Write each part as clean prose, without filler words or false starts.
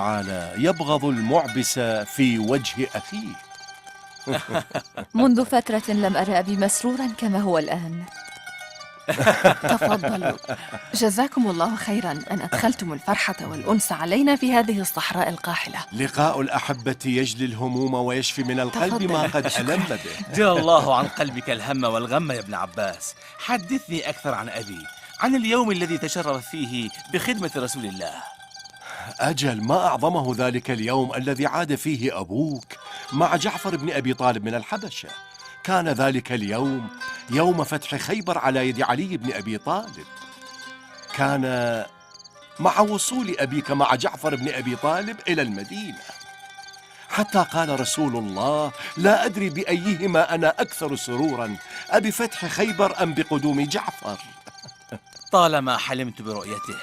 تعالى يبغض المعبس في وجه أخيه. منذ فترة لم أرى أبي مسرورا كما هو الآن. تفضلوا. جزاكم الله خيرا أن أدخلتم الفرحة والأنس علينا في هذه الصحراء القاحلة. لقاء الأحبة يجلي الهموم ويشفي من القلب ما قد ألم به. جاء الله عن قلبك الهم والغم يا ابن عباس. حدثني أكثر عن أبي، عن اليوم الذي تشرف فيه بخدمة رسول الله. أجل، ما أعظمه ذلك اليوم الذي عاد فيه أبوك مع جعفر بن أبي طالب من الحبشة. كان ذلك اليوم يوم فتح خيبر على يد علي بن أبي طالب. كان مع وصول أبيك مع جعفر بن أبي طالب إلى المدينة، حتى قال رسول الله: لا أدري بأيهما أنا أكثر سرورا، أبفتح خيبر أم بقدوم جعفر؟ طالما حلمت برؤيته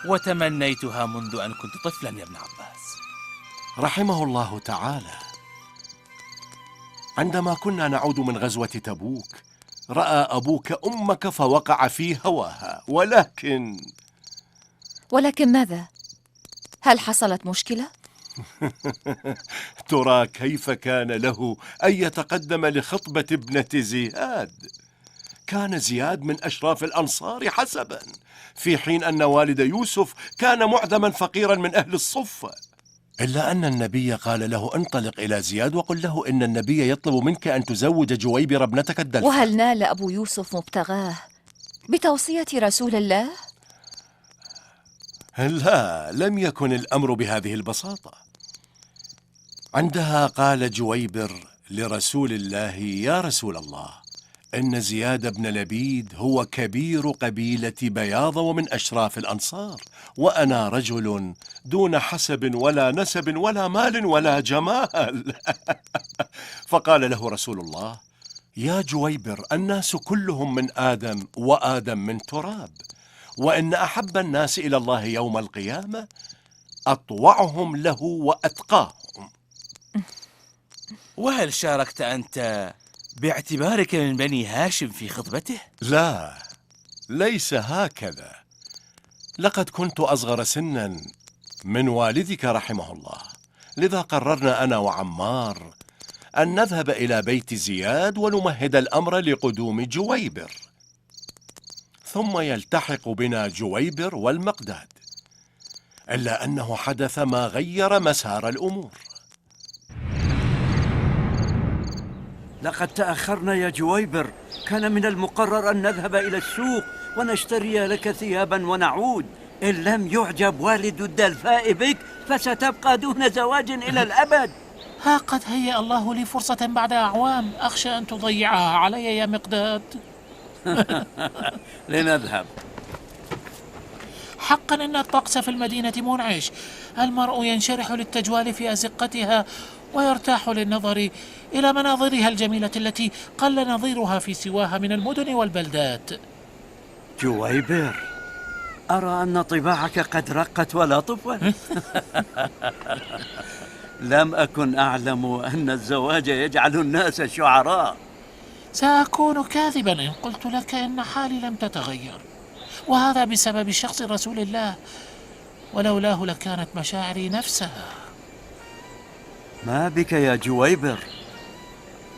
وتمنيتها منذ أن كنت طفلا يا ابن عباس. رحمه الله تعالى. عندما كنا نعود من غزوة تبوك رأى أبوك أمك فوقع في هواها، ولكن ماذا؟ هل حصلت مشكلة؟ ترى كيف كان له أن يتقدم لخطبة ابنة زياد؟ كان زياد من أشراف الأنصار حسبا، في حين أن والد يوسف كان معدما فقيرا من أهل الصفة. إلا أن النبي قال له: انطلق إلى زياد وقل له إن النبي يطلب منك أن تزوج جويبر ابنتك الدلفة. وهل نال أبو يوسف مبتغاه بتوصية رسول الله؟ لا، لم يكن الأمر بهذه البساطة. عندها قال جويبر لرسول الله: يا رسول الله، إن زياد بن لبيد هو كبير قبيلة بياض ومن أشراف الأنصار، وأنا رجل دون حسب ولا نسب ولا مال ولا جمال. فقال له رسول الله: يا جويبر، الناس كلهم من آدم وآدم من تراب، وإن أحب الناس إلى الله يوم القيامة أطوعهم له وأتقاهم. وهل شاركت أنت باعتبارك من بني هاشم في خطبته؟ لا، ليس هكذا. لقد كنت أصغر سنا من والدك رحمه الله، لذا قررنا أنا وعمار أن نذهب إلى بيت زياد ونمهد الأمر لقدوم جويبر، ثم يلتحق بنا جويبر والمقداد. إلا أنه حدث ما غير مسار الأمور. لقد تأخرنا يا جويبر، كان من المقرر أن نذهب إلى السوق ونشتري لك ثيابا ونعود. إن لم يعجب والد الدلفاء بك فستبقى دون زواج إلى الأبد. ها قد هيأ الله لي فرصة بعد أعوام، أخشى أن تضيعها علي يا مقداد. لنذهب. حقا إن الطقس في المدينة منعش، المرء ينشرح للتجوال في أزقتها ويرتاح للنظر إلى مناظرها الجميلة التي قل نظيرها في سواها من المدن والبلدات. جويبر، أرى أن طباعك قد رقت ولا طفت. لم أكن أعلم أن الزواج يجعل الناس شعراء. سأكون كاذبا إن قلت لك إن حالي لم تتغير، وهذا بسبب شخص رسول الله، ولولاه لكانت مشاعري نفسها. ما بك يا جويبر؟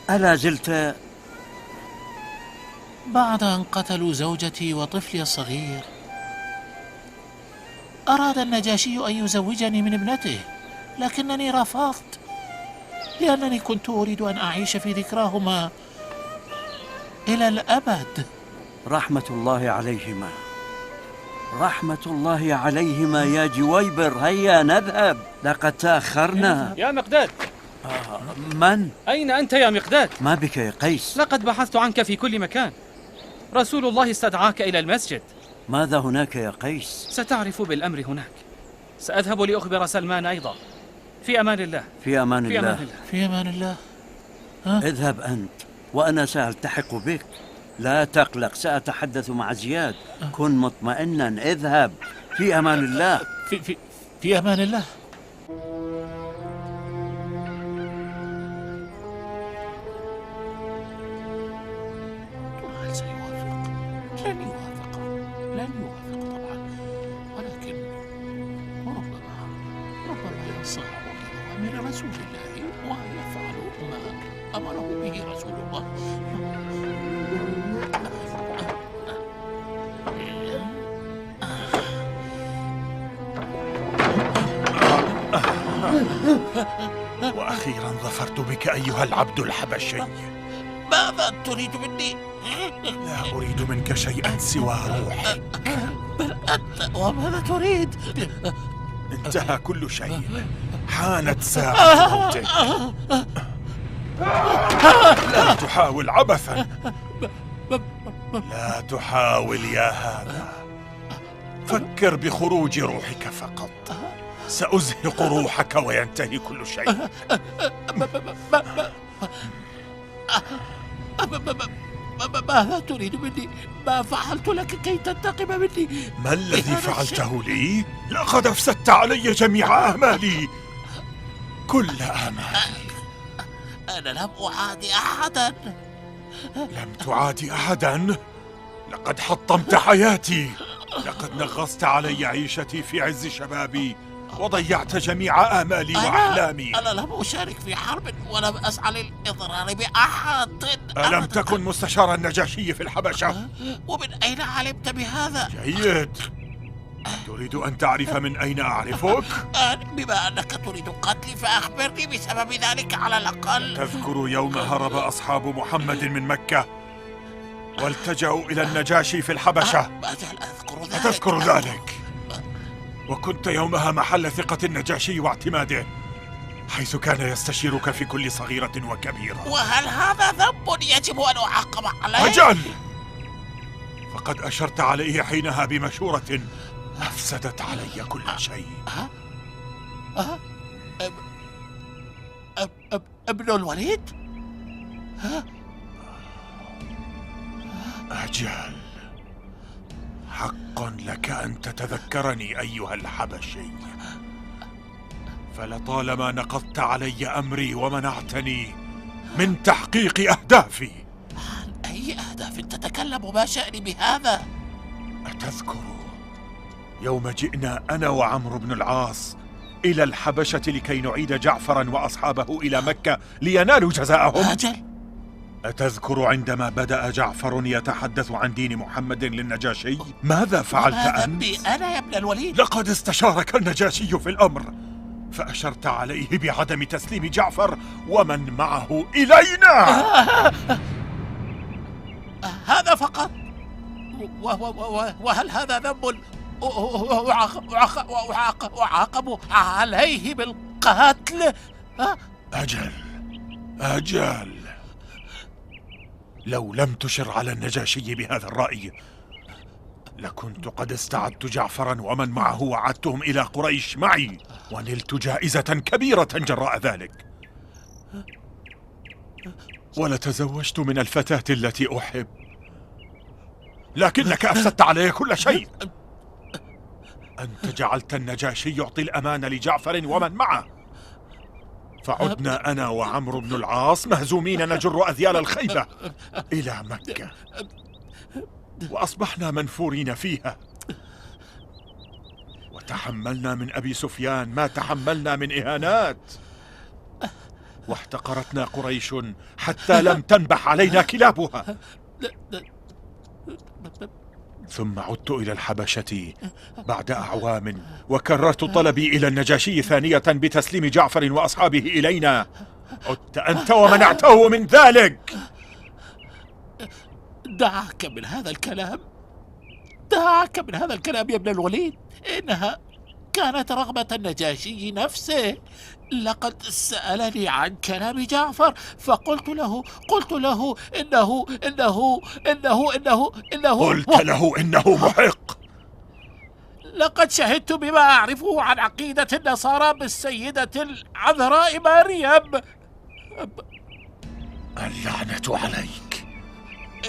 ألا زلت؟ بعد أن قتلوا زوجتي وطفلي الصغير أراد النجاشي أن يزوجني من ابنته، لكنني رفضت، لأنني كنت أريد أن أعيش في ذكراهما إلى الأبد. رحمة الله عليهما، رحمة الله عليهما يا جويبر. هيا نذهب، لقد تأخرنا. يا مقداد. من؟ أين أنت يا مقداد؟ ما بك يا قيس؟ لقد بحثت عنك في كل مكان، رسول الله استدعاك إلى المسجد. ماذا هناك يا قيس؟ ستعرف بالأمر هناك. سأذهب لأخبر سلمان أيضا. في أمان الله. في أمان في الله. أمان الله. في أمان الله. اذهب أنت وأنا سألتحق بك. لا تقلق، سأتحدث مع زياد. كن مطمئنا، اذهب. في أمان الله. في أمان الله. هل سيوافق؟ لن يوافق طبعا، ولكن ربما ينصاع لأوامر رسول الله ويفعل ما أمره به رسول الله. وأخيرا ظفرت بك أيها العبد الحبشي. ماذا تريد مني؟ لا أريد منك شيئا سوى روحي. بل أنت وماذا تريد؟ انتهى كل شيء، حانت ساعة موتك. لا تحاول عبثا، لا تحاول يا هذا. فكر بخروج روحك فقط، سأزهق روحك وينتهي كل شيء. ماذا تريد مني؟ ما فعلت لك كي تنتقم مني؟ ما الذي فعلته لي؟ لقد أفسدت علي جميع آمالي، كل آمالي. أنا لم أعادي أحدا. لم تعادي أحدا؟ لقد حطمت حياتي، لقد نغصت علي عيشتي في عز شبابي وضيعت جميع آمالي وأحلامي. أنا لم أشارك في حرب ولم أسعى للإضرار بأحد. ألم تكن مستشار النجاشي في الحبشة؟ ومن أين علمت بهذا؟ جيد، تريد أن تعرف من أين أعرفك؟ بما أنك تريد قتلي فأخبرني بسبب ذلك على الأقل. تذكر يوم هرب أصحاب محمد من مكة والتجأوا إلى النجاشي في الحبشة؟ أجل أذكر ذلك. أتذكر ذلك؟ وكنت يومها محل ثقة النجاشي واعتماده، حيث كان يستشيرك في كل صغيرة وكبيرة. وهل هذا ذنب يجب أن أعاقب عليه؟ أجل، فقد أشرت عليه حينها بمشورة أفسدت علي كل شيء. ابن الوليد؟ أجل، حقا لك أن تتذكرني أيها الحبشي، فلطالما نقضت علي أمري ومنعتني من تحقيق أهدافي. عن أي أهداف تتكلم؟ ما شأني بهذا؟ أتذكر يوم جئنا أنا وعمرو بن العاص إلى الحبشة لكي نعيد جعفرا وأصحابه إلى مكة لينالوا جزاءهم؟ أجل. أتذكر عندما بدأ جعفر يتحدث عن دين محمد للنجاشي؟ ماذا فعلت أنت؟ ذنبي أنا يا ابن الوليد؟ لقد استشارك النجاشي في الأمر، فأشرت عليه بعدم تسليم جعفر ومن معه إلينا. هذا فقط؟ وهل هذا ذنب أعاقب عليه بالقتل؟ أجل، لو لم تشر على النجاشي بهذا الرأي لكنت قد استعدت جعفرا ومن معه وعدتهم إلى قريش معي، ونلت جائزة كبيرة جراء ذلك، ولتزوجت من الفتاة التي أحب، لكنك أفسدت علي كل شيء. أنت جعلت النجاشي يعطي الأمان لجعفر ومن معه، فعدنا أنا وعمرو بن العاص مهزومين نجر أذيال الخيبة إلى مكة، وأصبحنا منفورين فيها، وتحملنا من أبي سفيان ما تحملنا من إهانات، واحتقرتنا قريش حتى لم تنبح علينا كلابها. ثم عدت إلى الحبشة بعد أعوام وكررت طلبي إلى النجاشي ثانية بتسليم جعفر وأصحابه إلينا. عدت أنت ومنعته من ذلك. دعك من هذا الكلام، دعك من هذا الكلام يا ابن الوليد. إنها كانت رغبة النجاشي نفسه. لقد سألني عن كلام جعفر فقلت له قلت له إنه قلت له إنه محق. لقد شهدت بما أعرفه عن عقيدة النصارى بالسيدة العذراء مريم. اللعنة عليك.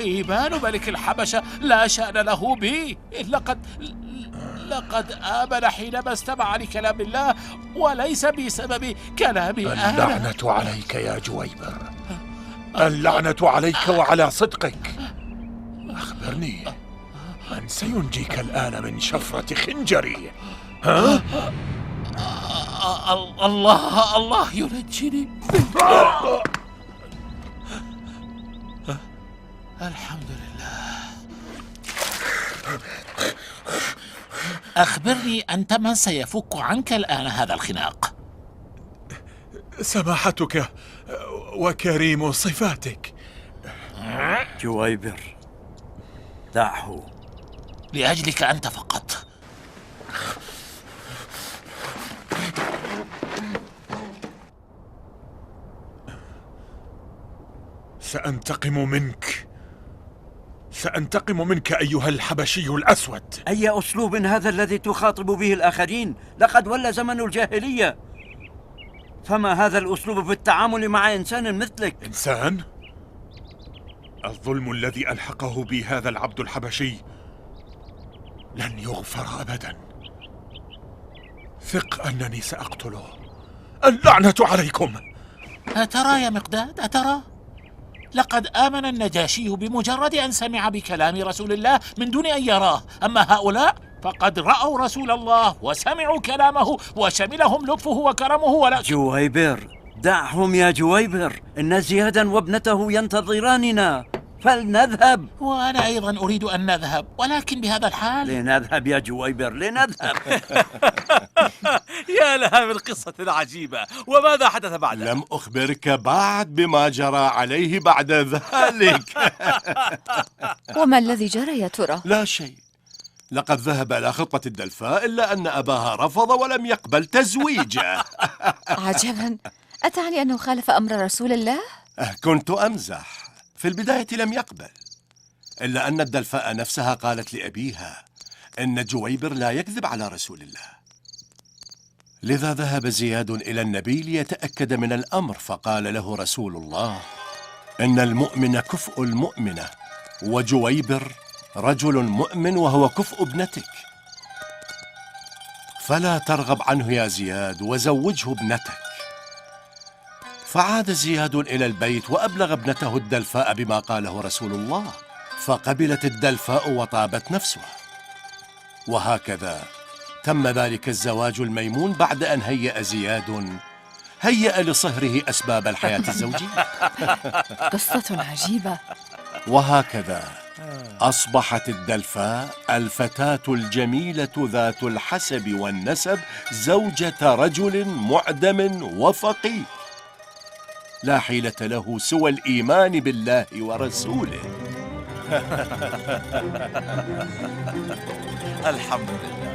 إيمان ملك الحبشة لا شأن له بي. لقد آمن حينما استمع لكلام الله وليس بسبب كلامي أنا. اللعنة عليك يا جويبر، اللعنة عليك وعلى صدقك. أخبرني، من سينجيك الآن من شفرة خنجري؟ ها؟ الله ينجيني. الحمد لله. أخبرني أنت، من سيفك عنك الآن هذا الخناق؟ سماحتك وكريم صفاتك. جويبر، دعه. لأجلك أنت فقط. سأنتقم منك أيها الحبشي الأسود. أي أسلوب هذا الذي تخاطب به الآخرين؟ لقد ولى زمن الجاهلية، فما هذا الأسلوب في التعامل مع إنسان مثلك؟ إنسان؟ الظلم الذي ألحقه بي هذا العبد الحبشي لن يغفر أبدا. ثق أنني سأقتله. اللعنة عليكم. أترى يا مقداد؟ أترى؟ لقد آمن النجاشي بمجرد أن سمع بكلام رسول الله من دون أن يراه، أما هؤلاء فقد رأوا رسول الله وسمعوا كلامه وشملهم لطفه وكرمه ولا. جويبر، دعهم يا جويبر، إن زيادا وابنته ينتظراننا، فلنذهب. وأنا أيضا أريد أن نذهب، ولكن بهذا الحال. لنذهب يا جويبر، لنذهب. يا لها من قصة عجيبة. وماذا حدث بعد؟ لم أخبرك بعد بما جرى عليه بعد ذلك. وما الذي جرى يا ترى؟ لا شيء. لقد ذهب إلى خطة الدلفاء، إلا أن أباها رفض ولم يقبل تزويجه. عجبا، أتعني أنه خالف أمر رسول الله؟ كنت أمزح. في البداية لم يقبل، إلا أن الدلفاء نفسها قالت لأبيها إن جويبر لا يكذب على رسول الله. لذا ذهب زياد إلى النبي ليتأكد من الأمر، فقال له رسول الله: إن المؤمن كفء المؤمنة، وجويبر رجل مؤمن وهو كفء ابنتك، فلا ترغب عنه يا زياد وزوجه ابنتك. فعاد زياد إلى البيت وأبلغ ابنته الدلفاء بما قاله رسول الله، فقبلت الدلفاء وطابت نفسها. وهكذا تم ذلك الزواج الميمون بعد أن هيأ لصهره أسباب الحياة الزوجية. قصة عجيبة. وهكذا أصبحت الدلفاء الفتاة الجميلة ذات الحسب والنسب زوجة رجل معدم وفقيه، لا حيلة له سوى الإيمان بالله ورسوله. الحمد لله.